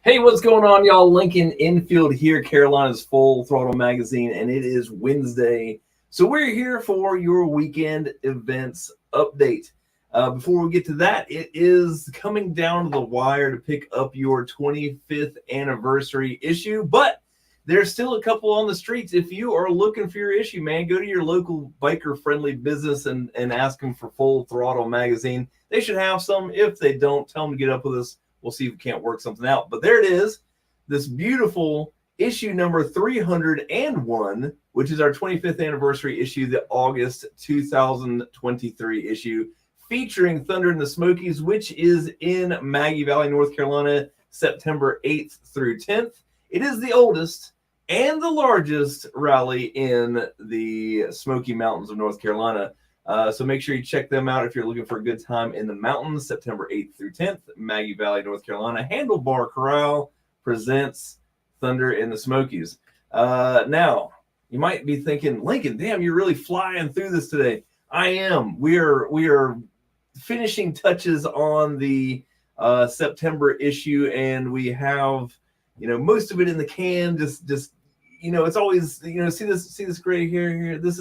Hey, what's going on, y'all? Lincoln Infield here, Carolina's Full Throttle Magazine, and it is Wednesday. So we're here for your weekend events update. Before we get to that, it is coming down to the wire to pick up your 25th anniversary issue, but there's still a couple on the streets. If you are looking for your issue, man, go to your local biker-friendly business and ask them for Full Throttle Magazine. They should have some. If they don't, tell them to get up with us. We'll see if we can't work something out. But there it is, this beautiful issue number 301, which is our 25th anniversary issue, the August 2023 issue, featuring Thunder in the Smokies, which is in Maggie Valley, North Carolina, September 8th through 10th. It is the oldest and the largest rally in the Smoky Mountains of North Carolina. So make sure you check them out if you're looking for a good time in the mountains, September 8th through 10th, Maggie Valley, North Carolina. Handlebar Corral presents Thunder in the Smokies. Now, you might be thinking, Lincoln, damn, you're really flying through this today. I am. We are finishing touches on the September issue, and we have, most of it in the can. Just it's always, see this gray hair here. This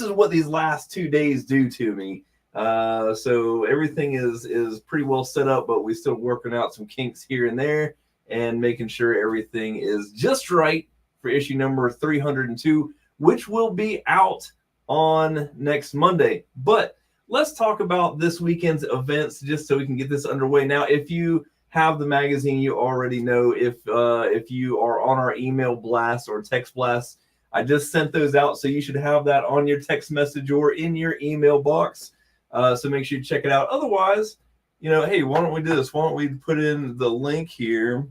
is what these last 2 days do to me. So everything is pretty well set up, but we're still working out some kinks here and there and making sure everything is just right for issue number 302, which will be out on next Monday. But let's talk about this weekend's events just so we can get this underway. Now, if you have the magazine, you already know. If you are on our email blast or text blast, I just sent those out, so you should have that on your text message or in your email box. So make sure you check it out. Otherwise, hey, why don't we do this? Why don't we put in the link here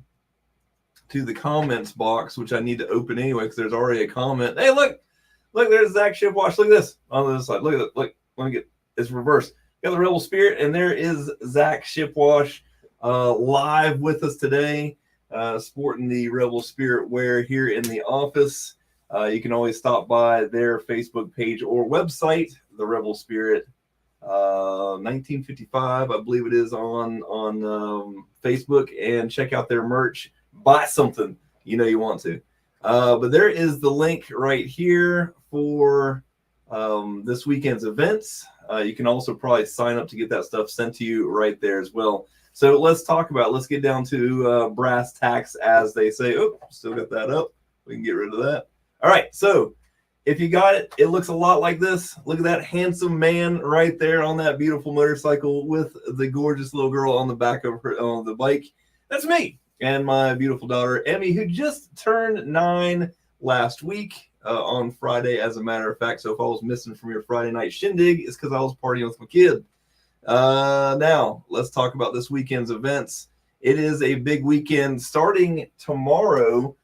to the comments box, which I need to open anyway because there's already a comment. Hey, look, there's Zach Shipwash. Look at this on this side. Look at it. Look, let me get it's reversed. Got the Rebel Spirit, and there is Zach Shipwash live with us today, sporting the Rebel Spirit wear here in the office. You can always stop by their Facebook page or website, the Rebel Spirit 1955, I believe it is on Facebook, and check out their merch. Buy something you want to. But there is the link right here for this weekend's events. You can also probably sign up to get that stuff sent to you right there as well. So let's get down to brass tacks, as they say. Oh, still got that up. We can get rid of that. All right, so if you got it, it looks a lot like this. Look at that handsome man right there on that beautiful motorcycle with the gorgeous little girl on the back of her on the bike. That's me and my beautiful daughter, Emmy, who just turned 9 last week on Friday, as a matter of fact. So if I was missing from your Friday night shindig, it's because I was partying with my kid. Now, let's talk about this weekend's events. It is a big weekend starting tomorrow.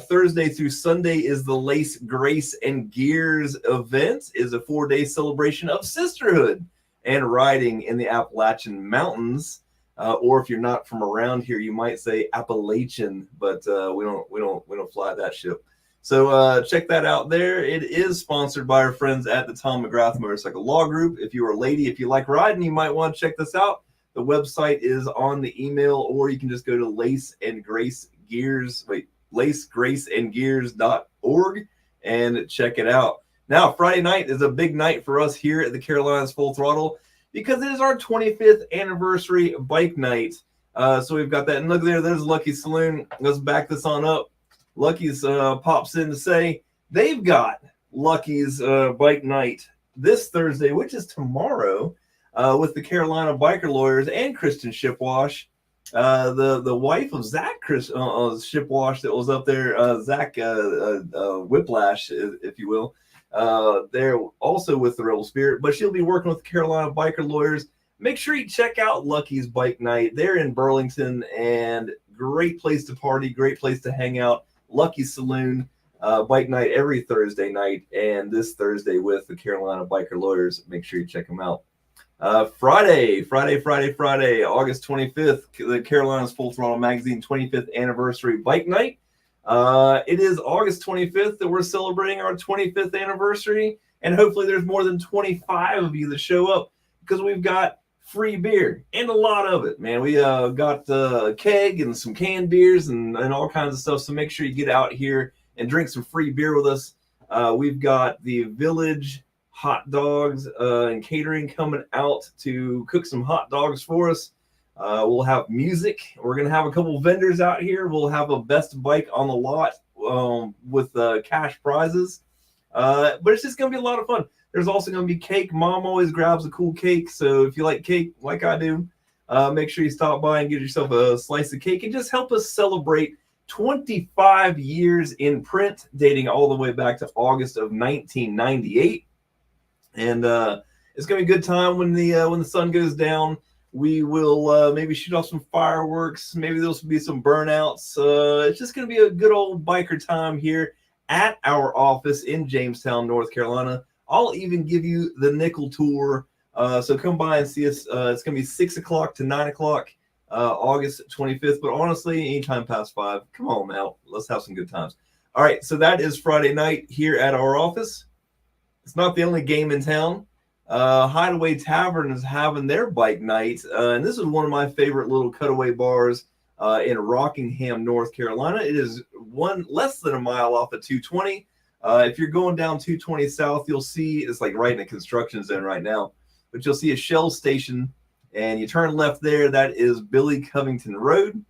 Thursday through Sunday is the Lace, Grace, and Gears event. Is a 4-day celebration of sisterhood and riding in the Appalachian Mountains. Or if you're not from around here, you might say Appalachian, but we don't fly that ship. So check that out there. It is sponsored by our friends at the Tom McGrath Motorcycle Law Group. If you're a lady, if you like riding, you might want to check this out. The website is on the email, or you can just go to lacegraceandgears.org and check it out. Now, Friday night is a big night for us here at the Carolinas Full Throttle because it is our 25th anniversary bike night. So we've got that. And look there, there's Lucky's Saloon. Let's back this on up. Lucky's pops in to say they've got Lucky's bike night this Thursday, which is tomorrow, with the Carolina Biker Lawyers and Kristen Shipwash. The wife of Zach Shipwash that was up there, Zach Whiplash, if you will. They're also with the Rebel Spirit, but she'll be working with the Carolina Biker Lawyers. Make sure you check out Lucky's Bike Night. They're in Burlington, and great place to party, great place to hang out. Lucky's Saloon, bike night every Thursday night, and this Thursday with the Carolina Biker Lawyers. Make sure you check them out. Friday, August 25th, the Carolinas Full Throttle Magazine 25th anniversary bike night. It is August 25th that we're celebrating our 25th anniversary, and hopefully there's more than 25 of you that show up, because we've got free beer, and a lot of it, man. We got a keg and some canned beers and all kinds of stuff. So make sure you get out here and drink some free beer with us. We've got the Village hot dogs and catering coming out to cook some hot dogs for us. We'll have music. We're going to have a couple vendors out here. We'll have a best bike on the lot with cash prizes. But it's just going to be a lot of fun. There's also going to be cake. Mom always grabs a cool cake. So if you like cake like I do, make sure you stop by and get yourself a slice of cake and just help us celebrate 25 years in print, dating all the way back to August of 1998. And it's going to be a good time when the sun goes down. We will maybe shoot off some fireworks. Maybe there'll be some burnouts. It's just going to be a good old biker time here at our office in Jamestown, North Carolina. I'll even give you the nickel tour. So come by and see us. It's going to be 6 o'clock to 9 o'clock, August 25th. But honestly, anytime past 5, come on out. Let's have some good times. All right, so that is Friday night here at our office. It's not the only game in town. Hideaway Tavern is having their bike night. And this is one of my favorite little cutaway bars in Rockingham, North Carolina. It is less than a mile off of 220. If you're going down 220 south, you'll see it's like right in a construction zone right now, but you'll see a Shell station and you turn left there. That is Billy Covington Road.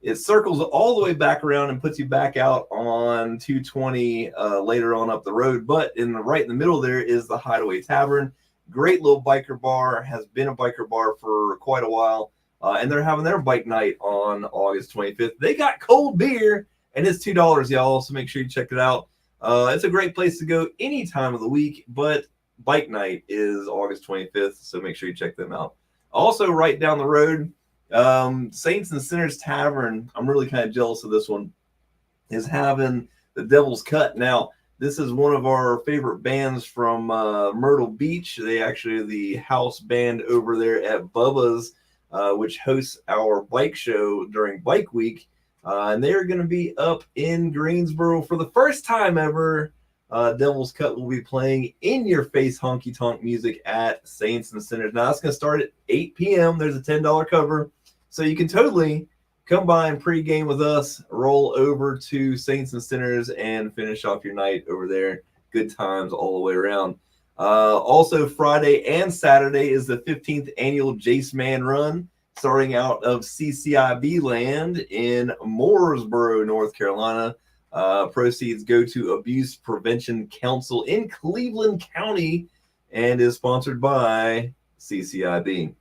It circles all the way back around and puts you back out on 220 later on up the road. But right in the middle there is the Hideaway Tavern. Great little biker bar, has been a biker bar for quite a while. And they're having their bike night on August 25th. They got cold beer and it's $2, y'all. So make sure you check it out. It's a great place to go any time of the week, but bike night is August 25th. So make sure you check them out. Also right down the road, Saints and Sinners Tavern, I'm really kind of jealous of this one, is having the Devil's Cut. Now, this is one of our favorite bands from Myrtle Beach. They actually are the house band over there at Bubba's, which hosts our bike show during Bike Week. And they're going to be up in Greensboro for the first time ever. Devil's Cut will be playing in your face honky tonk music at Saints and Sinners. Now, that's going to start at 8 p.m. There's a $10 cover. So you can totally come by and pregame with us, roll over to Saints and Sinners, and finish off your night over there. Good times all the way around. Also, Friday and Saturday is the 15th annual Jace Man Run, starting out of CCIB land in Mooresboro, North Carolina. Proceeds go to Abuse Prevention Council in Cleveland County and is sponsored by CCIB.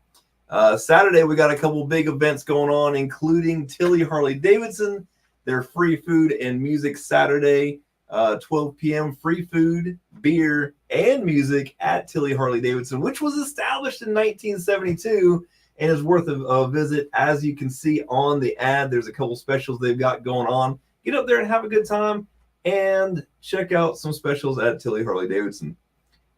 Saturday, we got a couple big events going on, including Tilly Harley Davidson, their free food and music Saturday, 12 p.m. free food, beer, and music at Tilly Harley Davidson, which was established in 1972 and is worth a visit. As you can see on the ad, there's a couple specials they've got going on. Get up there and have a good time and check out some specials at Tilly Harley Davidson.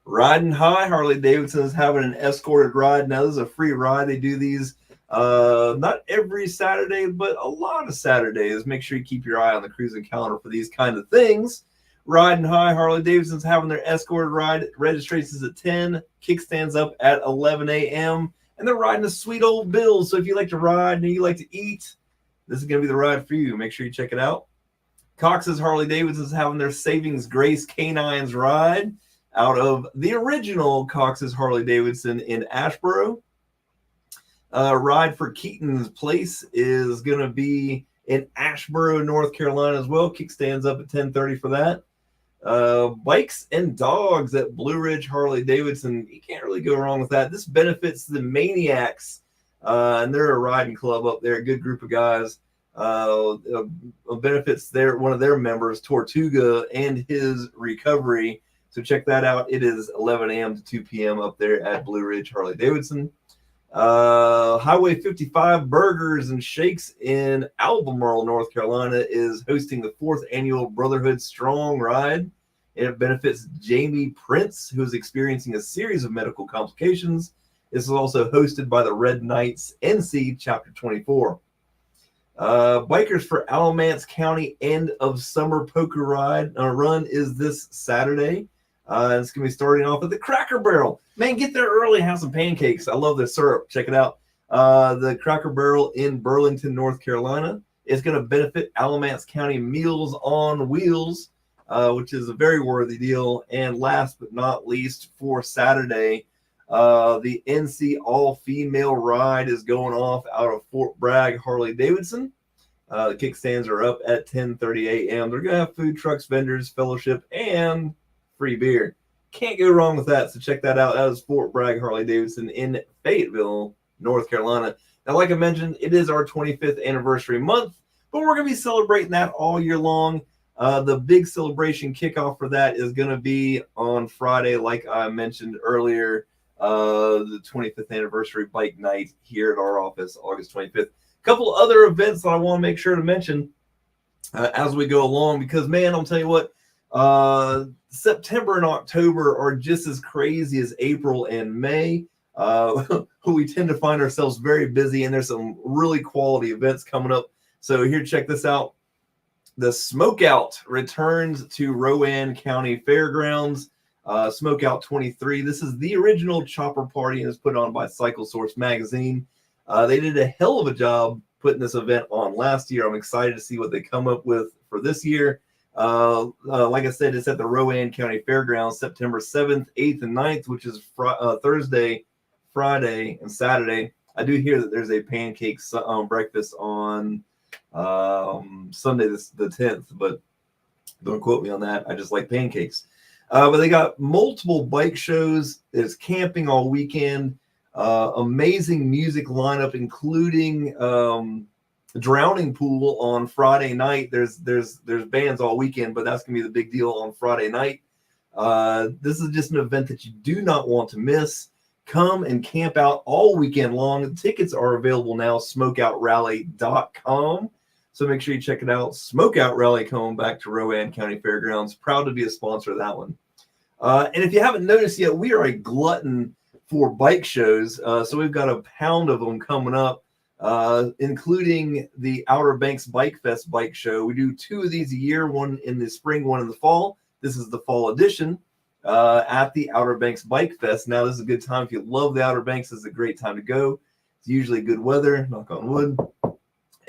Riding High Harley Davidson is having an escorted ride. Now, this is a free ride. They do these not every Saturday, but a lot of Saturdays. Make sure you keep your eye on the cruising calendar for these kind of things. Riding High Harley Davidson's having their escorted ride. Registration's at 10. Kickstands up at 11 a.m. And they're riding a sweet old bill. So if you like to ride and you like to eat, this is going to be the ride for you. Make sure you check it out. Cox's Harley Davidson's having their Savings Grace Canines ride out of the original Cox's Harley Davidson in Asheboro. Ride for Keaton's Place is going to be in Asheboro, North Carolina as well. Kickstands up at 10:30 for that. Bikes and Dogs at Blue Ridge Harley Davidson. You can't really go wrong with that. This benefits the Maniacs, and they're a riding club up there. A good group of guys. Benefits one of their members, Tortuga, and his recovery. So check that out. It is 11 a.m. to 2 p.m. up there at Blue Ridge Harley Davidson. Highway 55 Burgers and Shakes in Albemarle, North Carolina is hosting the 4th annual Brotherhood Strong Ride. It benefits Jamie Prince, who is experiencing a series of medical complications. This is also hosted by the Red Knights NC Chapter 24. Bikers for Alamance County end of summer poker run is this Saturday. It's going to be starting off at the Cracker Barrel. Man, get there early, have some pancakes. I love this syrup. Check it out. The Cracker Barrel in Burlington, North Carolina. It's going to benefit Alamance County Meals on Wheels, which is a very worthy deal. And last but not least, for Saturday, the NC all-female ride is going off out of Fort Bragg Harley-Davidson. The kickstands are up at 10:30 a.m. They're going to have food trucks, vendors, fellowship, and free beer. Can't go wrong with that, so check that out. That is Fort Bragg Harley-Davidson in Fayetteville, North Carolina. Now, like I mentioned, it is our 25th anniversary month, but we're going to be celebrating that all year long. The big celebration kickoff for that is going to be on Friday, like I mentioned earlier, the 25th anniversary bike night here at our office, August 25th. A couple other events that I want to make sure to mention as we go along, because, man, I'll tell you what, September and October are just as crazy as April and May. We tend to find ourselves very busy, and there's some really quality events coming up. So here, check this out. The Smokeout returns to Rowan County Fairgrounds. Smokeout 23. This is the original chopper party and is put on by Cycle Source Magazine. They did a hell of a job putting this event on last year. I'm excited to see what they come up with for this year. Like I said, it's at the Rowan County Fairgrounds, September 7th, 8th, and 9th, which is Thursday, Friday, and Saturday. I do hear that there's a pancake breakfast on Sunday, the 10th, but don't quote me on that. I just like pancakes. But they got multiple bike shows. There's camping all weekend. Amazing music lineup, including Drowning Pool on Friday night. There's bands all weekend, but that's gonna be the big deal on Friday night. This is just an event that you do not want to miss. Come and camp out all weekend long. Tickets are available now, smokeoutrally.com. So make sure you check it out. Smokeout Rally coming back to Rowan County Fairgrounds. Proud to be a sponsor of that one. And if you haven't noticed yet, we are a glutton for bike shows. So we've got a pound of them coming up, including the Outer Banks Bike Fest bike show. We do 2 of these a year, one in the spring, one in the fall. This is the fall edition at the Outer Banks Bike Fest. Now, this is a good time. If you love the Outer Banks, this is a great time to go. It's usually good weather, knock on wood.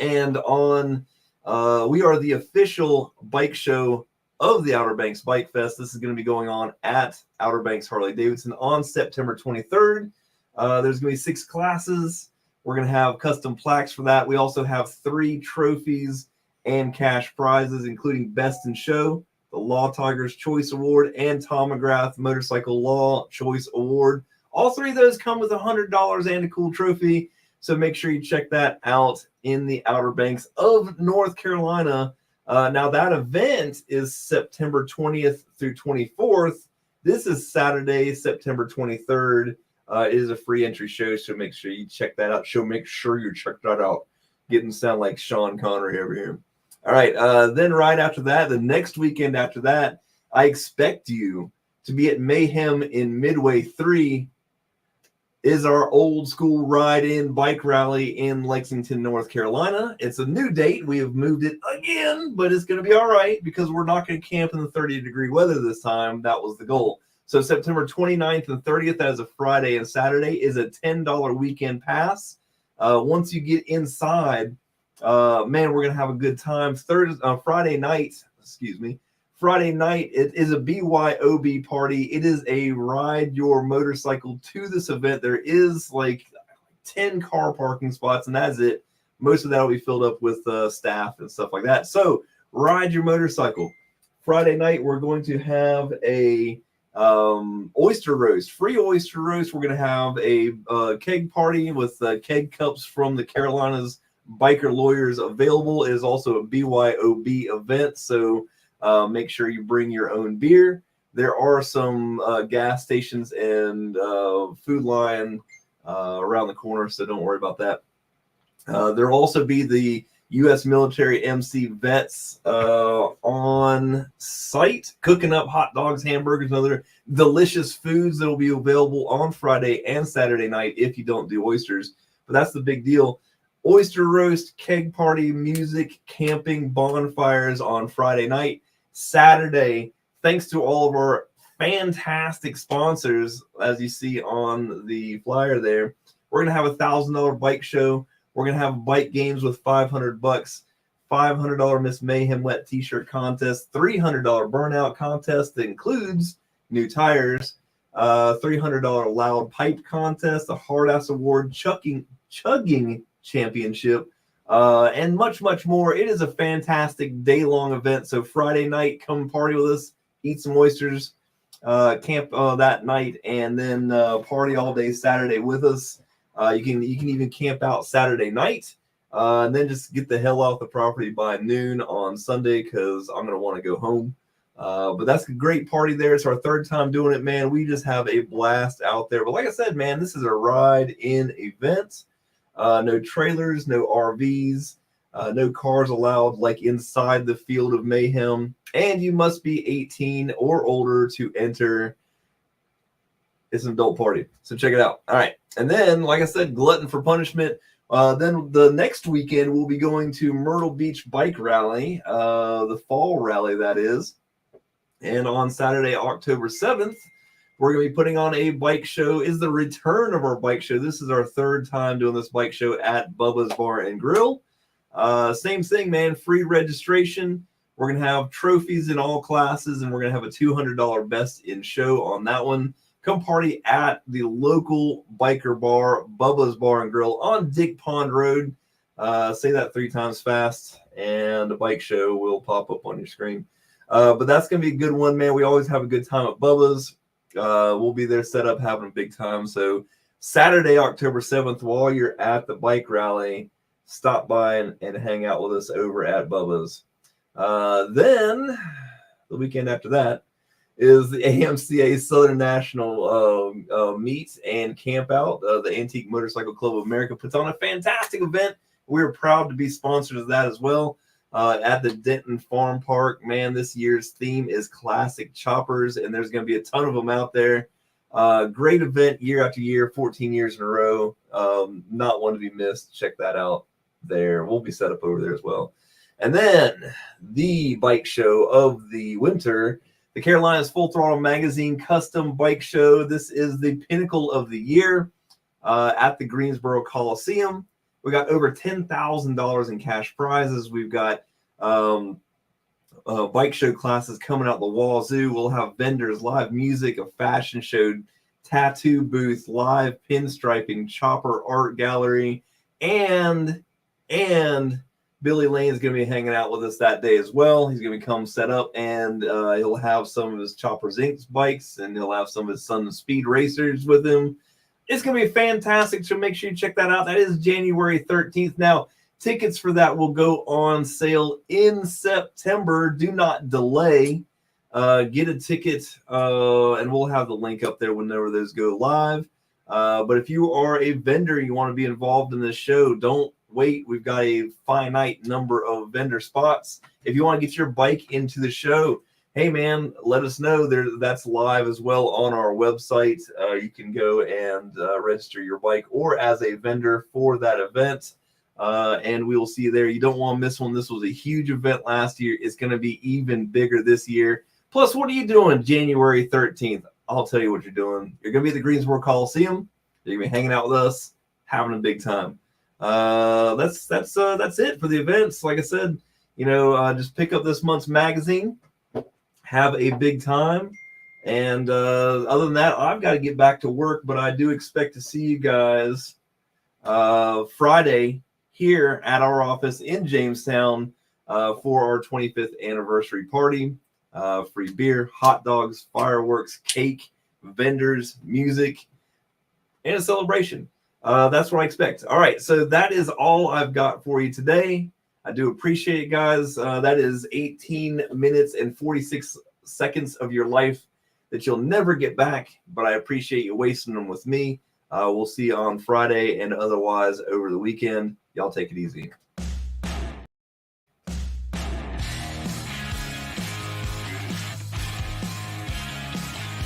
And we are the official bike show of the Outer Banks Bike Fest. This is going to be going on at Outer Banks Harley-Davidson on September 23rd. There's going to be 6 classes. We're going to have custom plaques for that. We also have 3 trophies and cash prizes, including Best in Show, the Law Tigers Choice Award, and Tom McGrath Motorcycle Law Choice Award. All 3 of those come with $100 and a cool trophy. So make sure you check that out in the Outer Banks of North Carolina. Now, that event is September 20th through 24th. This is Saturday, September 23rd. It is a free entry show, so make sure you check that out. Make sure you check that out. Getting to sound like Sean Connery over here. All right, then right after that, the next weekend after that, I expect you to be at Mayhem in Midway 3. Is our old school ride-in bike rally in Lexington, North Carolina. It's a new date. We have moved it again, but it's going to be all right because we're not going to camp in the 30-degree weather this time. That was the goal. So September 29th and 30th, that is a Friday and Saturday, is a $10 weekend pass. Once you get inside, man, we're going to have a good time. Friday night, it is a BYOB party. It is a ride your motorcycle to this event. There is like 10 car parking spots, and that's it. Most of that will be filled up with staff and stuff like that. So ride your motorcycle. Friday night, we're going to have a oyster roast, free oyster roast. We're going to have a keg party with keg cups from the Carolinas Biker Lawyers available. It is also a BYOB event, so make sure you bring your own beer. There are some gas stations and Food Lion around the corner, so don't worry about that. There will also be the U.S. military MC vets on site, cooking up hot dogs, hamburgers, and other delicious foods that will be available on Friday and Saturday night if you don't do oysters. But that's the big deal. Oyster roast, keg party, music, camping, bonfires on Friday night. Saturday, thanks to all of our fantastic sponsors, as you see on the flyer there. We're going to have $1,000 bike show. We're going to have bike games with $500, $500 Miss Mayhem wet t-shirt contest, $300 burnout contest that includes new tires, $300 loud pipe contest, a hard ass award, chugging championship, and much, much more. It is a fantastic day-long event. So Friday night, come party with us, eat some oysters, camp that night, and then party all day Saturday with us. You can even camp out Saturday night, and then just get the hell off the property by noon on Sunday because I'm gonna want to go home. But that's a great party there. It's our third time doing it, man. We just have a blast out there. But like I said, man, this is a ride-in event. No trailers, no RVs, no cars allowed like inside the Field of Mayhem. And you must be 18 or older to enter. It's an adult party. So check it out. All right. And then, like I said, glutton for punishment. Then the next weekend, we'll be going to Myrtle Beach Bike Rally, the fall rally, that is. And on Saturday, October 7th, we're going to be putting on a bike show. Is the return of our bike show. This is our third time doing this bike show at Bubba's Bar and Grill. Same thing, man. Free registration. We're going to have trophies in all classes, and we're going to have a $200 best in show on that one. Come party at the local biker bar, Bubba's Bar and Grill on Dick Pond Road. Say that 3 times fast, and the bike show will pop up on your screen. But that's going to be a good one, man. We always have a good time at Bubba's. We'll be there set up having a big time. So Saturday, October 7th, while you're at the bike rally, stop by and hang out with us over at Bubba's. Then the weekend after that is the AMCA Southern National meet and camp out. The Antique Motorcycle Club of America puts on a fantastic event. We're proud to be sponsors of that as well. At the Denton Farm Park, man, this year's theme is classic choppers, and there's going to be a ton of them out there. Great event year after year, 14 years in a row. Not one to be missed. Check that out there. We'll be set up over there as well. And then the bike show of the winter, the Carolinas Full Throttle Magazine Custom Bike Show. This is the pinnacle of the year at the Greensboro Coliseum. We got over $10,000 in cash prizes. We've got bike show classes coming out the wazoo. We'll have vendors, live music, a fashion show, tattoo booth, live pinstriping, chopper art gallery, and Billy Lane's going to be hanging out with us that day as well. He's going to come set up, and he'll have some of his Choppers Inc. bikes, and he'll have some of his son's speed racers with him. It's going to be fantastic, so make sure you check that out. That is January 13th. Now, tickets for that will go on sale in September. Do not delay. Get a ticket, and we'll have the link up there whenever those go live. But if you are a vendor, you want to be involved in this show, don't wait. We've got a finite number of vendor spots. If you want to get your bike into the show, hey man, let us know. That's live as well on our website. You can go and register your bike or as a vendor for that event, and we will see you there. You don't want to miss one. This was a huge event last year. It's going to be even bigger this year. Plus, what are you doing January 13th? I'll tell you what you're doing. You're going to be at the Greensboro Coliseum. You're going to be hanging out with us, having a big time. That's it for the events. Like I said, just pick up this month's magazine, have a big time, and other than that, I've got to get back to work, but I do expect to see you guys Friday here at our office in Jamestown for our 25th anniversary party. Free beer, hot dogs, fireworks, cake, vendors, music, and a celebration. That's what I expect. All right, so that is all I've got for you today. I do appreciate it, guys. That is 18 minutes and 46 seconds of your life that you'll never get back, but I appreciate you wasting them with me. We'll see you on Friday and otherwise over the weekend. Y'all take it easy.